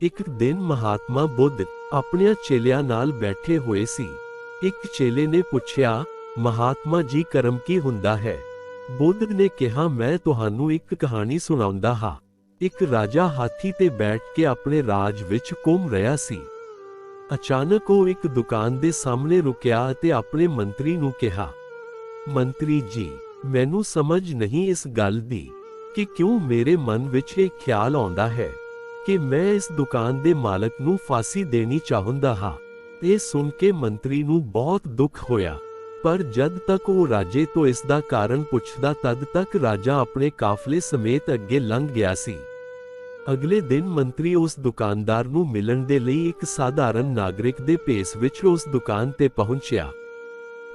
ਇੱਕ ਦਿਨ ਮਹਾਤਮਾ ਬੁੱਧ ਆਪਣੇ ਚੇਲਿਆਂ ਨਾਲ ਬੈਠੇ ਹੋਏ ਸੀ। ਇੱਕ ਚੇਲੇ ਨੇ ਪੁੱਛਿਆ, ਮਹਾਤਮਾ ਜੀ ਕਰਮ ਕੀ ਹੁੰਦਾ ਹੈ? ਬੁੱਧ ਨੇ ਕਿਹਾ, ਮੈਂ ਤੁਹਾਨੂੰ ਇੱਕ ਕਹਾਣੀ ਸੁਣਾਉਂਦਾ ਹਾਂ। ਇੱਕ ਰਾਜਾ ਹਾਥੀ ਤੇ ਬੈਠ ਕੇ ਆਪਣੇ ਰਾਜ ਵਿੱਚ ਘੁੰਮ ਰਿਹਾ ਸੀ। ਅਚਾਨਕ ਉਹ ਇੱਕ ਦੁਕਾਨ ਦੇ ਸਾਹਮਣੇ ਰੁਕਿਆ ਅਤੇ ਆਪਣੇ ਮੰਤਰੀ ਨੂੰ ਕਿਹਾ, ਮੰਤਰੀ ਜੀ, ਮੈਨੂੰ ਸਮਝ ਨਹੀਂ ਇਸ ਗੱਲ ਦੀ ਕਿ ਕਿਉਂ ਮੇਰੇ ਮਨ ਵਿੱਚ ਇਹ ਖਿਆਲ ਆਉਂਦਾ ਹੈ ਕਿ ਮੈਂ ਇਸ ਦੁਕਾਨ ਦੇ ਮਾਲਕ ਨੂੰ ਫਾਂਸੀ ਦੇਣੀ ਚਾਹੁੰਦਾ ਹਾਂ। ਇਹ ਸੁਣ ਕੇ ਮੰਤਰੀ ਨੂੰ ਬਹੁਤ ਦੁੱਖ ਹੋਇਆ, ਪਰ ਜਦ ਤੱਕ ਉਹ ਰਾਜੇ ਤੋਂ ਇਸ ਦਾ ਕਾਰਨ ਪੁੱਛਦਾ ਤਦ ਤੱਕ ਰਾਜਾ ਆਪਣੇ ਕਾਫਲੇ ਸਮੇਤ ਅੱਗੇ ਲੰਘ ਗਿਆ ਸੀ। ਅਗਲੇ ਦਿਨ ਮੰਤਰੀ ਉਸ ਦੁਕਾਨਦਾਰ ਨੂੰ ਮਿਲਣ ਦੇ ਲਈ ਇੱਕ ਸਾਧਾਰਨ ਨਾਗਰਿਕ ਦੇ ਭੇਸ ਵਿੱਚ ਉਸ ਦੁਕਾਨ ਤੇ ਪਹੁੰਚਿਆ।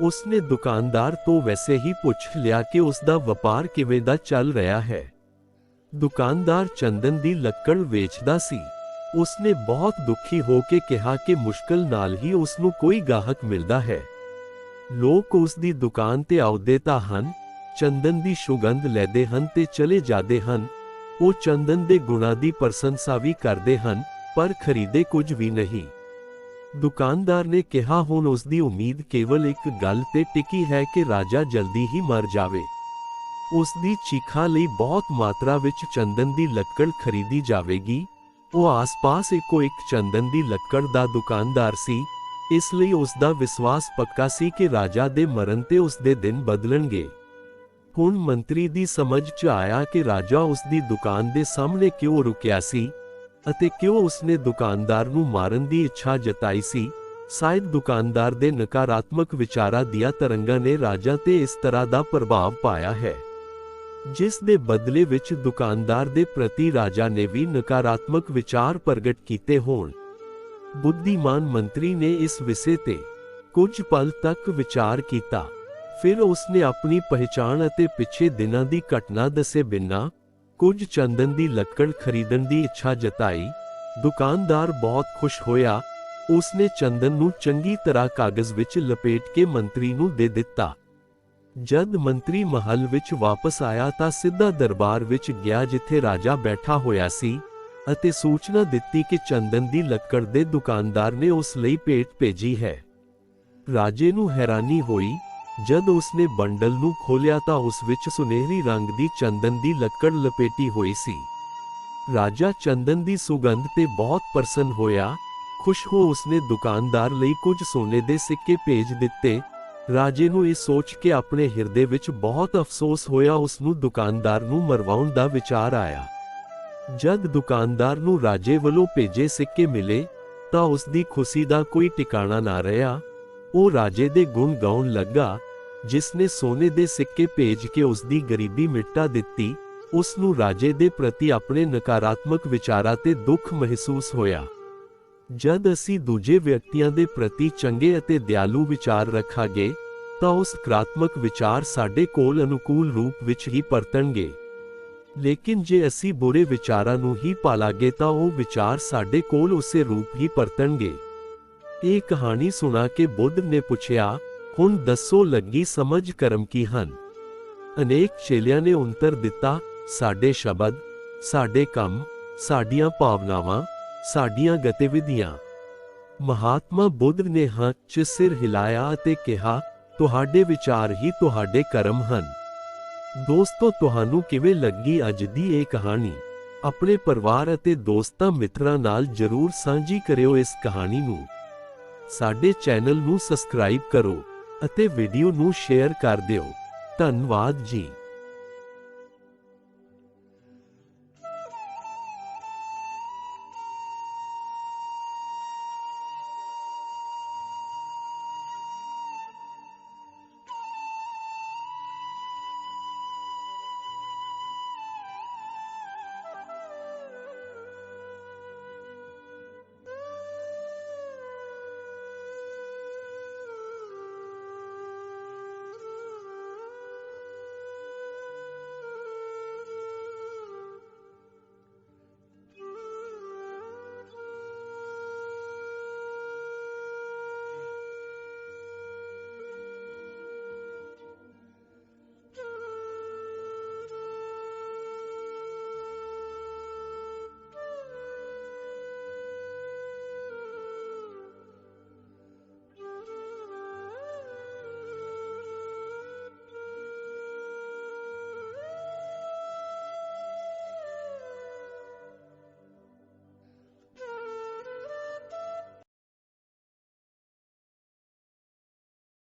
ਉਸਨੇ ਦੁਕਾਨਦਾਰ ਤੋਂ ਵੈਸੇ ਹੀ ਪੁੱਛ ਲਿਆ ਕਿ ਉਸ ਦਾ ਵਪਾਰ ਕਿਵੇਂ ਦਾ ਚੱਲ ਰਿਹਾ ਹੈ। ਦੁਕਾਨਦਾਰ ਚੰਦਨ ਦੀ ਲੱਕੜ ਵੇਚਦਾ ਸੀ। ਉਸਨੇ ਬਹੁਤ ਦੁਖੀ ਹੋ ਕੇ ਕਿਹਾ ਕਿ ਮੁਸ਼ਕਲ ਨਾਲ ਹੀ ਉਸ ਨੂੰ ਕੋਈ ਗਾਹਕ ਮਿਲਦਾ ਹੈ। ਲੋਕ ਉਸ ਦੀ ਦੁਕਾਨ ਤੇ ਆਉਂਦੇ ਤਾਂ ਹਨ, ਚੰਦਨ ਦੀ ਸੁਗੰਧ ਲੈਂਦੇ ਹਨ ਤੇ ਚਲੇ ਜਾਂਦੇ ਹਨ। ਉਹ ਚੰਦਨ ਦੇ ਗੁਣਾਂ ਦੀ ਪ੍ਰਸ਼ੰਸਾ ਵੀ ਕਰਦੇ ਹਨ, ਪਰ ਖਰੀਦੇ ਕੁਝ ਵੀ ਨਹੀਂ। ਦੁਕਾਨਦਾਰ ਨੇ ਕਿਹਾ, ਹੁਣ ਉਸ ਦੀ ਉਮੀਦ ਕੇਵਲ ਇੱਕ ਗੱਲ ਤੇ ਟਿਕੀ ਹੈ ਕਿ ਰਾਜਾ ਜਲਦੀ ਹੀ ਮਰ ਜਾਵੇ। ਉਸ ਦੀ ਚੀਖਾਂ ਲਈ ਬਹੁਤ ਮਾਤਰਾ ਵਿੱਚ ਚੰਦਨ ਦੀ ਲੱਕੜ ਖਰੀਦੀ ਜਾਵੇਗੀ। ਉਹ ਆਸ-ਪਾਸ ਇੱਕੋ ਇੱਕ ਚੰਦਨ ਦੀ ਲੱਕੜ ਦਾ ਦੁਕਾਨਦਾਰ ਸੀ, ਇਸ ਲਈ ਉਸ ਦਾ ਵਿਸ਼ਵਾਸ ਪੱਕਾ ਸੀ ਕਿ ਰਾਜਾ ਦੇ ਮਰਨ ਤੇ ਉਸ ਦੇ ਦਿਨ ਬਦਲਣਗੇ। ਹੁਣ ਮੰਤਰੀ ਦੀ ਸਮਝ 'ਚ ਆਇਆ ਕਿ ਰਾਜਾ ਉਸ ਦੀ ਦੁਕਾਨ ਦੇ ਸਾਹਮਣੇ ਕਿਉਂ ਰੁਕਿਆ ਸੀ ਅਤੇ ਕਿਉਂ ਉਸਨੇ ਦੁਕਾਨਦਾਰ ਨੂੰ ਮਾਰਨ ਦੀ ਇੱਛਾ ਜਤਾਈ ਸੀ। ਸ਼ਾਇਦ ਦੁਕਾਨਦਾਰ ਦੇ ਨਕਾਰਾਤਮਕ ਵਿਚਾਰਾਂ ਦੀਆਂ ਤਰੰਗਾਂ ਨੇ ਰਾਜਾ ਤੇ ਇਸ ਤਰ੍ਹਾਂ ਦਾ ਪ੍ਰਭਾਵ ਪਾਇਆ ਹੈ, ਜਿਸ ਦੇ ਬਦਲੇ ਵਿੱਚ ਦੁਕਾਨਦਾਰ ਦੇ ਪ੍ਰਤੀ ਰਾਜਾ ਨੇ ਵੀ ਨਕਾਰਾਤਮਕ ਵਿਚਾਰ ਪ੍ਰਗਟ ਕੀਤੇ ਹੋਣ। ਬੁੱਧੀਮਾਨ ਮੰਤਰੀ ਨੇ ਇਸ ਵਿਸ਼ੇ ਤੇ ਕੁਝ ਪਲ ਤੱਕ ਵਿਚਾਰ ਕੀਤਾ। ਫਿਰ ਉਸਨੇ ਆਪਣੀ ਪਹਿਚਾਣ ਅਤੇ ਪਿਛਲੇ ਦਿਨਾਂ ਦੀ ਘਟਨਾ ਦੱਸੇ ਬਿਨਾਂ ਕੁਝ ਚੰਦਨ ਦੀ ਲੱਕੜ ਖਰੀਦਣ ਦੀ ਇੱਛਾ ਜਤਾਈ। ਦੁਕਾਨਦਾਰ ਬਹੁਤ ਖੁਸ਼ ਹੋਇਆ। ਉਸਨੇ ਚੰਦਨ ਨੂੰ ਚੰਗੀ ਤਰ੍ਹਾਂ ਕਾਗਜ਼ ਵਿੱਚ ਲਪੇਟ ਕੇ ਮੰਤਰੀ ਨੂੰ ਦੇ ਦਿੱਤਾ। ਜਦ ਮੰਤਰੀ ਮਹੱਲ ਵਿੱਚ ਵਾਪਸ ਆਇਆ ਤਾਂ ਸਿੱਧਾ ਦਰਬਾਰ ਵਿੱਚ ਗਿਆ ਜਿੱਥੇ ਰਾਜਾ ਬੈਠਾ ਹੋਇਆ ਸੀ ਅਤੇ ਸੂਚਨਾ ਦਿੱਤੀ ਕਿ ਚੰਦਨ ਦੀ ਲੱਕੜ ਦੇ ਦੁਕਾਨਦਾਰ ਨੇ ਉਸ ਲਈ ਭੇਟ ਭੇਜੀ ਹੈ। ਰਾਜੇ ਨੂੰ ਹੈਰਾਨੀ ਹੋਈ ਜਦ ਉਸਨੇ ਬੰਡਲ ਨੂੰ ਖੋਲ੍ਹਿਆ ਤਾਂ ਉਸ ਵਿੱਚ ਸੁਨਹਿਰੀ ਰੰਗ ਦੀ ਚੰਦਨ ਦੀ ਲੱਕੜ ਲਪੇਟੀ ਹੋਈ ਸੀ। ਰਾਜਾ ਚੰਦਨ ਦੀ ਸੁਗੰਧ ਤੇ ਬਹੁਤ ਪ੍ਰਸੰਨ ਹੋਇਆ। ਖੁਸ਼ ਹੋ ਉਸਨੇ ਦੁਕਾਨਦਾਰ ਲਈ ਕੁਝ ਸੋਨੇ ਦੇ ਸਿੱਕੇ ਭੇਜ ਦਿੱਤੇ। ਰਾਜੇ ਨੂੰ ਇਹ ਸੋਚ ਕੇ ਆਪਣੇ ਹਿਰਦੇ ਵਿੱਚ ਬਹੁਤ ਅਫਸੋਸ ਹੋਇਆ। ਉਸ ਨੂੰ ਦੁਕਾਨਦਾਰ ਨੂੰ ਮਰਵਾਉਣ ਦਾ ਵਿਚਾਰ ਆਇਆ। ਜਦ ਦੁਕਾਨਦਾਰ ਨੂੰ ਰਾਜੇ ਵੱਲੋਂ ਭੇਜੇ ਸਿੱਕੇ ਮਿਲੇ ਤਾਂ ਉਸ ਦੀ ਖੁਸ਼ੀ ਦਾ ਕੋਈ ਟਿਕਾਣਾ ਨਾ ਰਿਹਾ। ਉਹ ਰਾਜੇ ਦੇ ਗੁਣ ਗਾਉਣ ਲੱਗਾ, ਜਿਸ ਨੇ ਸੋਨੇ ਦੇ ਸਿੱਕੇ ਭੇਜ ਕੇ ਉਸ ਦੀ ਗਰੀਬੀ ਮਿਟਾ ਦਿੱਤੀ। ਉਸ ਨੂੰ ਰਾਜੇ ਦੇ ਪ੍ਰਤੀ ਆਪਣੇ ਨਕਾਰਾਤਮਕ ਵਿਚਾਰਾਂ ਤੇ ਦੁੱਖ ਮਹਿਸੂਸ ਹੋਇਆ। ਜਦ ਅਸੀਂ ਦੂਜੇ ਵਿਅਕਤੀਆਂ ਦੇ ਪ੍ਰਤੀ ਚੰਗੇ ਅਤੇ ਦਿਆਲੂ ਵਿਚਾਰ ਰੱਖਾਂਗੇ ਤਾਂ ਉਹ ਸਕਾਰਾਤਮਕ ਵਿਚਾਰ ਸਾਡੇ ਕੋਲ ਅਨੁਕੂਲ ਰੂਪ ਵਿੱਚ ਹੀ ਪਰਤਣਗੇ। ਲੇਕਿਨ ਜੇ ਅਸੀਂ ਬੁਰੇ ਵਿਚਾਰਾਂ ਨੂੰ ਹੀ ਪਾਲਾਂਗੇ ਤਾਂ ਉਹ ਵਿਚਾਰ ਸਾਡੇ ਕੋਲ ਉਸੇ ਰੂਪ ਹੀ ਪਰਤਣਗੇ। ਇਹ ਕਹਾਣੀ ਸੁਣਾ ਕੇ ਬੁੱਧ ਨੇ ਪੁੱਛਿਆ, ਹੁਣ ਦੱਸੋ ਲੱਗੀ ਸਮਝ ਕਰਮ ਕੀ ਹਨ? ਅਨੇਕ ਚੇਲਿਆਂ ਨੇ ਉੱਤਰ ਦਿੱਤਾ, ਸਾਡੇ ਸ਼ਬਦ, ਸਾਡੇ ਕੰਮ, ਸਾਡੀਆਂ ਭਾਵਨਾਵਾਂ, ਸਾਡੀਆਂ ਗਤੀਵਿਧੀਆਂ। ਮਹਾਤਮਾ ਬੁੱਧ ਨੇ ਹਾਂ 'ਚ ਸਿਰ ਹਿਲਾਇਆ ਅਤੇ ਕਿਹਾ, ਤੁਹਾਡੇ ਵਿਚਾਰ ਹੀ ਤੁਹਾਡੇ ਕਰਮ ਹਨ। ਦੋਸਤੋ, ਤੁਹਾਨੂੰ ਕਿਵੇਂ ਲੱਗੀ ਅੱਜ ਦੀ ਇਹ ਕਹਾਣੀ? ਆਪਣੇ ਪਰਿਵਾਰ ਅਤੇ ਦੋਸਤਾਂ ਮਿੱਤਰਾਂ ਨਾਲ ਜ਼ਰੂਰ ਸਾਂਝੀ ਕਰਿਓ ਇਸ ਕਹਾਣੀ ਨੂੰ। ਸਾਡੇ ਚੈਨਲ ਨੂੰ ਸਬਸਕ੍ਰਾਈਬ ਕਰੋ ਅਤੇ ਵੀਡੀਓ ਨੂੰ ਸ਼ੇਅਰ ਕਰ ਦਿਓ। ਧੰਨਵਾਦ ਜੀ।